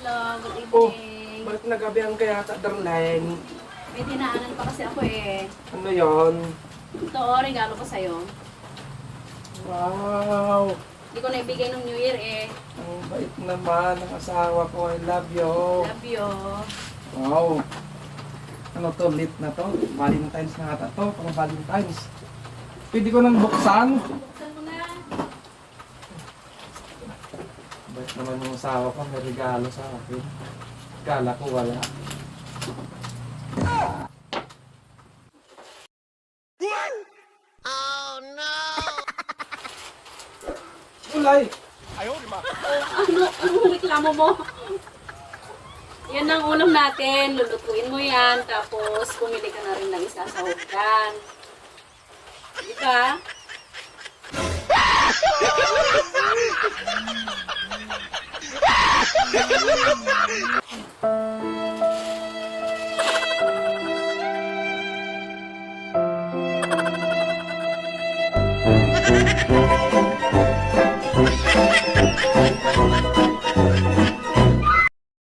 Hello, good Oh, evening. ba't nagabihan kaya ta, darling? May dinaanan pa kasi ako eh. Ano yon? Ito, regalo ko sa'yo. Wow! Hindi ko na ibigay nung New Year eh. Ang bait naman ng asawa ko. I love you. Love you. Wow! Ano to? Lit na to? Valentine's na ata to. Pang Valentine's. Pwede ko nang buksan. Buksan mo na. Bait naman yung asawa ko. May regalo sa akin. Kala ko wala. Oh no! Ulay! Anong reklamo mo? Yan ang ulam natin. Lulutuin mo yan. Tapos, pumili ka na rin ng isa sa hugdan. Diba?